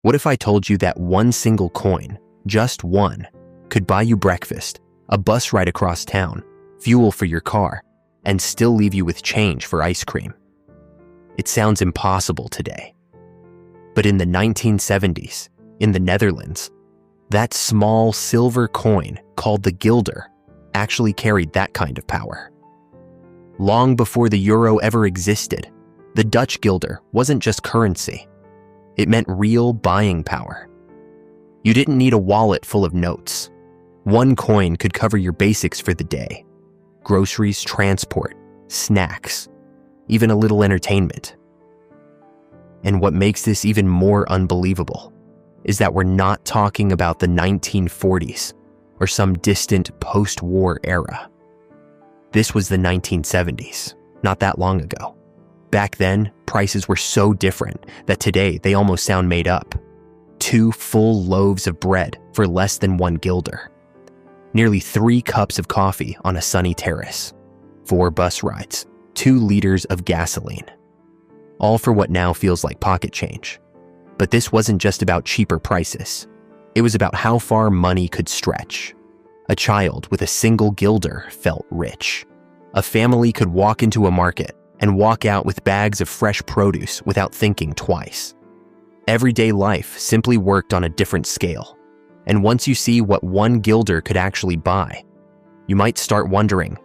What if I told you that one single coin, just one, could buy you breakfast, a bus ride across town, fuel for your car, and still leave you with change for ice cream? It sounds impossible today. But in the 1970s, in the Netherlands, that small silver coin called the gilder actually carried that kind of power. Long before the euro ever existed, the Dutch gilder wasn't just currency. It meant real buying power. You didn't need a wallet full of notes. One coin could cover your basics for the day: groceries, transport, snacks, even a little entertainment. And what makes this even more unbelievable is that we're not talking about the 1940s or some distant post-war era. This was the 1970s, not that long ago. Back then, prices were so different that today they almost sound made up. 2 full loaves of bread for less than 1 gilder. Nearly 3 cups of coffee on a sunny terrace. 4 bus rides. 2 liters of gasoline. All for what now feels like pocket change. But this wasn't just about cheaper prices. It was about how far money could stretch. A child with a single gilder felt rich. A family could walk into a market and walk out with bags of fresh produce without thinking twice. Everyday life simply worked on a different scale. And once you see what 1 gilder could actually buy, you might start wondering,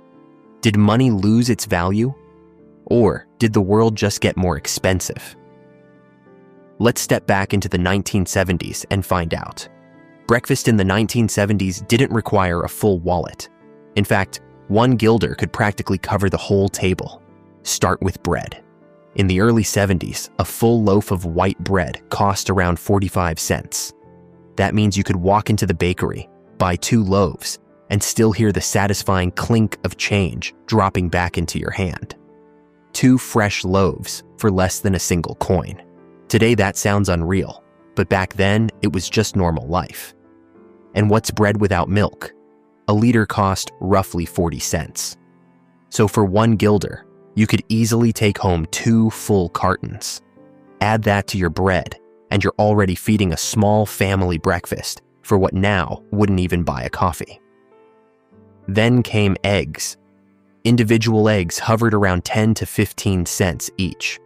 did money lose its value? Or did the world just get more expensive? Let's step back into the 1970s and find out. Breakfast in the 1970s didn't require a full wallet. In fact, 1 gilder could practically cover the whole table. Start with bread. In the early 70s, a full loaf of white bread cost around 45 cents. That means you could walk into the bakery, buy 2 loaves, and still hear the satisfying clink of change dropping back into your hand. 2 fresh loaves for less than a single coin. Today that sounds unreal, but back then it was just normal life. And what's bread without milk? A liter cost roughly 40 cents. So for 1 gilder, you could easily take home 2 full cartons. Add that to your bread, and you're already feeding a small family breakfast for what now wouldn't even buy a coffee. Then came eggs. Individual eggs hovered around 10 to 15 cents each.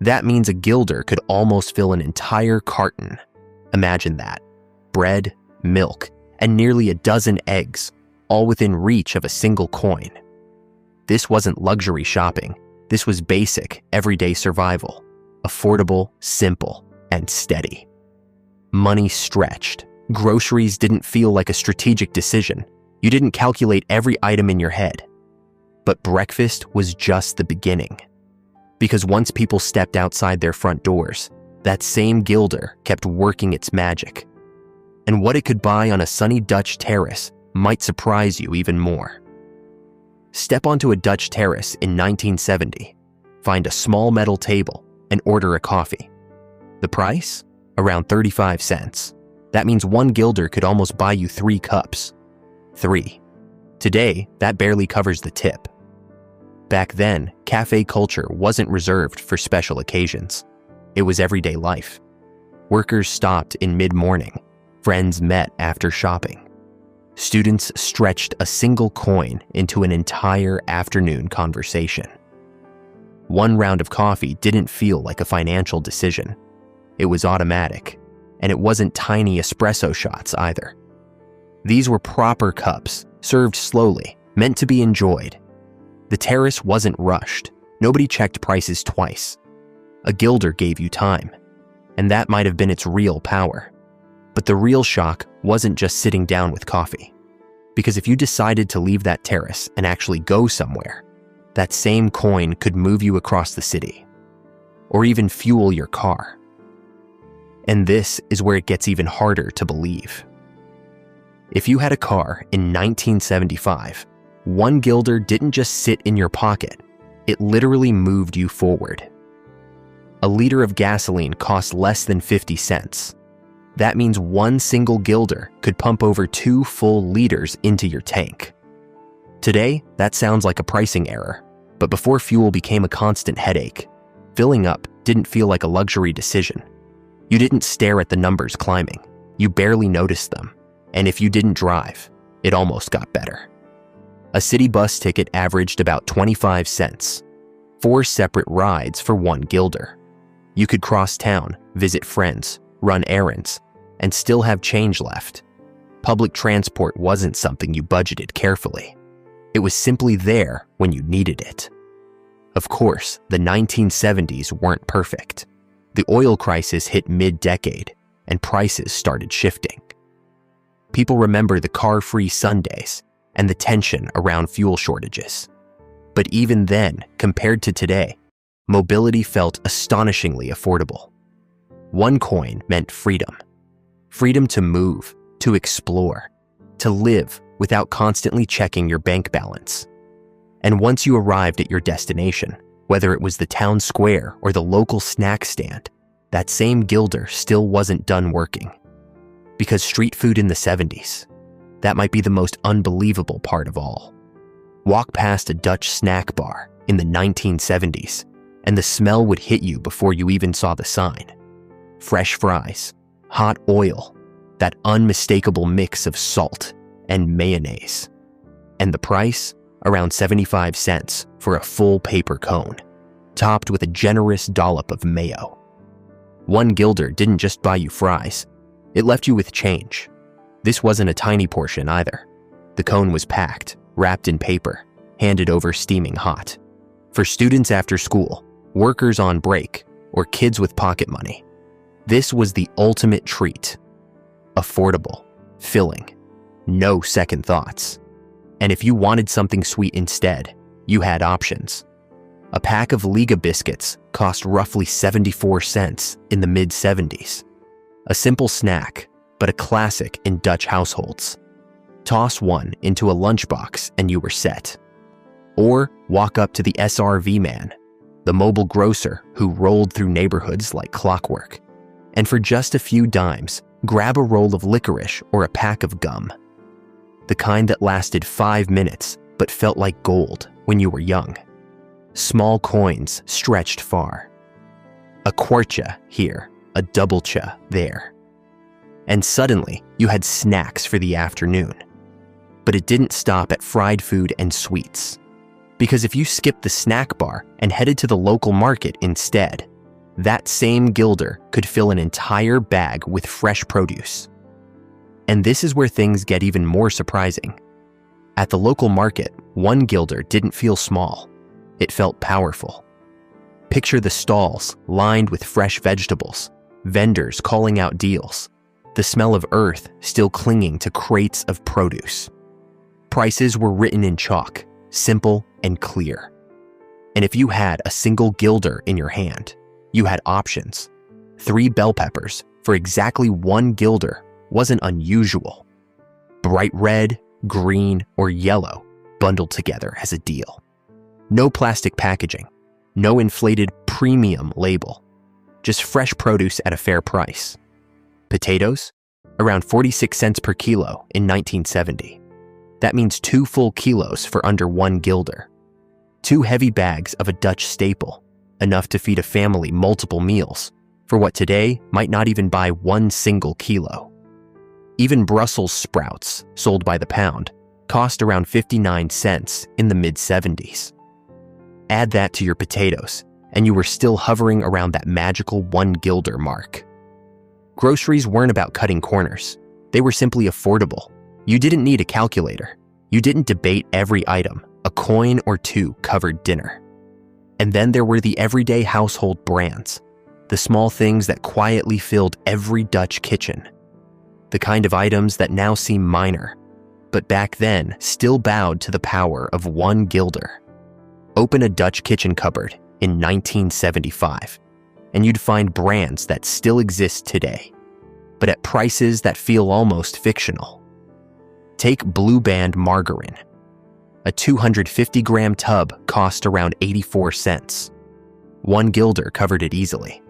That means a gilder could almost fill an entire carton. Imagine that. Bread, milk, and nearly a dozen eggs, all within reach of a single coin. This wasn't luxury shopping. This was basic, everyday survival. Affordable, simple, and steady. Money stretched. Groceries didn't feel like a strategic decision. You didn't calculate every item in your head. But breakfast was just the beginning. Because once people stepped outside their front doors, that same gilder kept working its magic. And what it could buy on a sunny Dutch terrace might surprise you even more. Step onto a Dutch terrace in 1970, find a small metal table, and order a coffee. The price? Around 35 cents. That means 1 gilder could almost buy you 3 cups. 3. Today, that barely covers the tip. Back then, cafe culture wasn't reserved for special occasions. It was everyday life. Workers stopped in mid-morning. Friends met after shopping. Students stretched a single coin into an entire afternoon conversation. 1 round of coffee didn't feel like a financial decision. It was automatic, and it wasn't tiny espresso shots either. These were proper cups, served slowly, meant to be enjoyed. The terrace wasn't rushed. Nobody checked prices twice. A gilder gave you time, and that might have been its real power. But the real shock wasn't just sitting down with coffee. Because if you decided to leave that terrace and actually go somewhere, that same coin could move you across the city, or even fuel your car. And this is where it gets even harder to believe. If you had a car in 1975, 1 gilder didn't just sit in your pocket, it literally moved you forward. A liter of gasoline costs less than 50 cents. That means 1 single gilder could pump over 2 full liters into your tank. Today, that sounds like a pricing error, but before fuel became a constant headache, filling up didn't feel like a luxury decision. You didn't stare at the numbers climbing. You barely noticed them. And if you didn't drive, it almost got better. A city bus ticket averaged about 25 cents. 4 separate rides for 1 gilder. You could cross town, visit friends, run errands, and still have change left. Public transport wasn't something you budgeted carefully. It was simply there when you needed it. Of course, the 1970s weren't perfect. The oil crisis hit mid-decade, and prices started shifting. People remember the car-free Sundays and the tension around fuel shortages. But even then, compared to today, mobility felt astonishingly affordable. 1 coin meant freedom. Freedom to move, to explore, to live without constantly checking your bank balance. And once you arrived at your destination, whether it was the town square or the local snack stand, that same gilder still wasn't done working. Because street food in the 70s, that might be the most unbelievable part of all. Walk past a Dutch snack bar in the 1970s, and the smell would hit you before you even saw the sign. Fresh fries, hot oil, that unmistakable mix of salt and mayonnaise. And the price? Around 75 cents for a full paper cone, topped with a generous dollop of mayo. 1 gilder didn't just buy you fries, it left you with change. This wasn't a tiny portion either. The cone was packed, wrapped in paper, handed over steaming hot. For students after school, workers on break, or kids with pocket money, this was the ultimate treat. Affordable, filling, no second thoughts. And if you wanted something sweet instead, you had options. A pack of Liga biscuits cost roughly 74 cents in the mid-70s. A simple snack, but a classic in Dutch households. Toss one into a lunchbox and you were set. Or walk up to the SRV man, the mobile grocer who rolled through neighborhoods like clockwork, and for just a few dimes, grab a roll of licorice or a pack of gum. The kind that lasted 5 minutes but felt like gold when you were young. Small coins stretched far. A kwartje here, a dubbeltje there. And suddenly, you had snacks for the afternoon. But it didn't stop at fried food and sweets. Because if you skipped the snack bar and headed to the local market instead, that same gilder could fill an entire bag with fresh produce. And this is where things get even more surprising. At the local market, 1 gilder didn't feel small. It felt powerful. Picture the stalls lined with fresh vegetables, vendors calling out deals, the smell of earth still clinging to crates of produce. Prices were written in chalk, simple and clear. And if you had a single gilder in your hand, you had options. 3 bell peppers for exactly 1 gilder wasn't unusual. Bright red, green, or yellow bundled together as a deal. No plastic packaging, no inflated premium label, just fresh produce at a fair price. Potatoes? Around 46 cents per kilo in 1970. That means 2 full kilos for under 1 gilder. 2 heavy bags of a Dutch staple, enough to feed a family multiple meals, for what today might not even buy 1 single kilo. Even Brussels sprouts, sold by the pound, cost around 59 cents in the mid-70s. Add that to your potatoes, and you were still hovering around that magical 1 gilder mark. Groceries weren't about cutting corners. They were simply affordable. You didn't need a calculator. You didn't debate every item. A coin or 2 covered dinner. And then there were the everyday household brands, the small things that quietly filled every Dutch kitchen. The kind of items that now seem minor, but back then still bowed to the power of 1 gilder. Open a Dutch kitchen cupboard in 1975, and you'd find brands that still exist today, but at prices that feel almost fictional. Take Blue Band margarine. A 250-gram tub cost around 84 cents. 1 gilder covered it easily.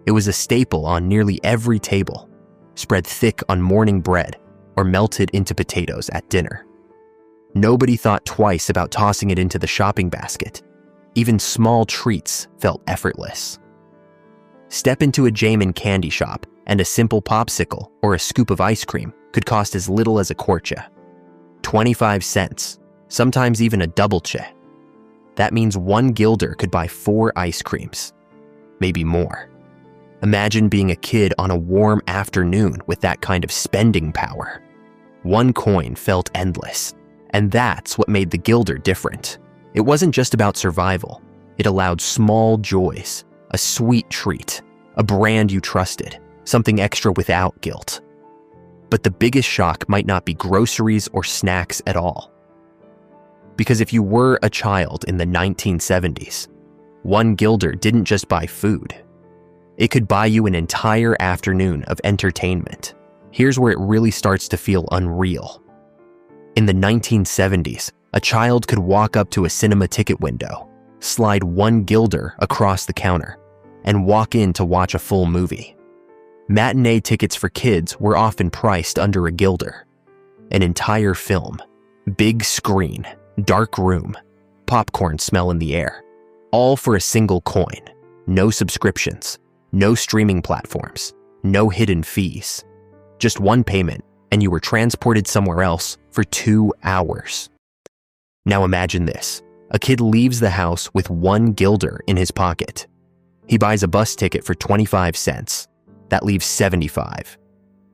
It was a staple on nearly every table, spread thick on morning bread, or melted into potatoes at dinner. Nobody thought twice about tossing it into the shopping basket. Even small treats felt effortless. Step into a Jamin candy shop, and a simple popsicle or a scoop of ice cream could cost as little as a kwartje. 25 cents, sometimes even a doubletje. That means 1 gilder could buy 4 ice creams, maybe more. Imagine being a kid on a warm afternoon with that kind of spending power. 1 coin felt endless, and that's what made the gilder different. It wasn't just about survival. It allowed small joys, a sweet treat, a brand you trusted, something extra without guilt. But the biggest shock might not be groceries or snacks at all. Because if you were a child in the 1970s, 1 gilder didn't just buy food. It could buy you an entire afternoon of entertainment. Here's where it really starts to feel unreal. In the 1970s, a child could walk up to a cinema ticket window, slide 1 gilder across the counter, and walk in to watch a full movie. Matinee tickets for kids were often priced under a gilder. An entire film, big screen, dark room, popcorn smell in the air, all for a single coin. No subscriptions, no streaming platforms, no hidden fees. Just 1 payment, and you were transported somewhere else for 2 hours. Now imagine this. A kid leaves the house with 1 gilder in his pocket. He buys a bus ticket for 25 cents. That leaves 75.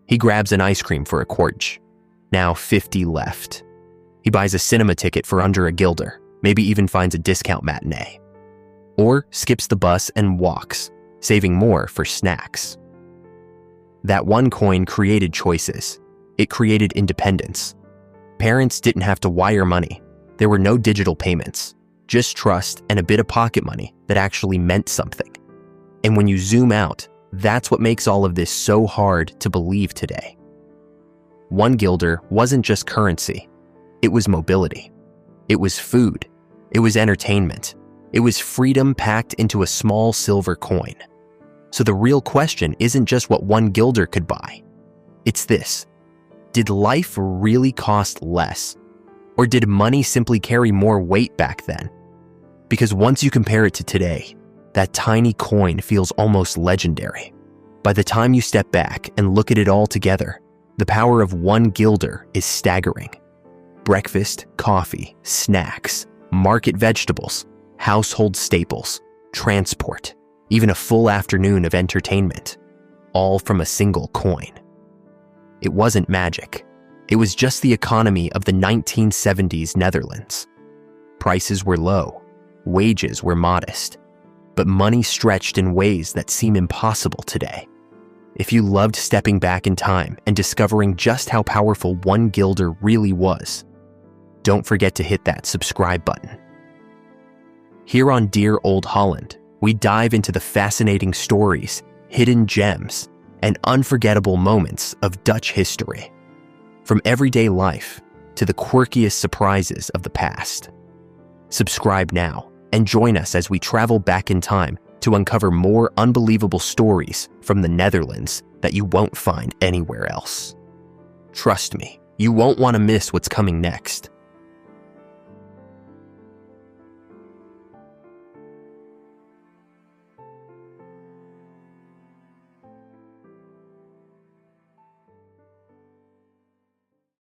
He grabs an ice cream for a kwartje. Now 50 left. He buys a cinema ticket for under a gilder, maybe even finds a discount matinee. Or skips the bus and walks, saving more for snacks. That 1 coin created choices. It created independence. Parents didn't have to wire money. There were no digital payments, just trust and a bit of pocket money that actually meant something. And when you zoom out, that's what makes all of this so hard to believe today. 1 gilder wasn't just currency. It was mobility. It was food. It was entertainment. It was freedom packed into a small silver coin. So the real question isn't just what 1 gilder could buy. It's this: did life really cost less? Or did money simply carry more weight back then? Because once you compare it to today, that tiny coin feels almost legendary. By the time you step back and look at it all together, the power of 1 gilder is staggering. Breakfast, coffee, snacks, market vegetables, household staples, transport, even a full afternoon of entertainment, all from a single coin. It wasn't magic. It was just the economy of the 1970s Netherlands. Prices were low, wages were modest, but money stretched in ways that seem impossible today. If you loved stepping back in time and discovering just how powerful 1 gilder really was, don't forget to hit that subscribe button. Here on Dear Old Holland, we dive into the fascinating stories, hidden gems, and unforgettable moments of Dutch history. From everyday life to the quirkiest surprises of the past. Subscribe now and join us as we travel back in time to uncover more unbelievable stories from the Netherlands that you won't find anywhere else. Trust me, you won't want to miss what's coming next.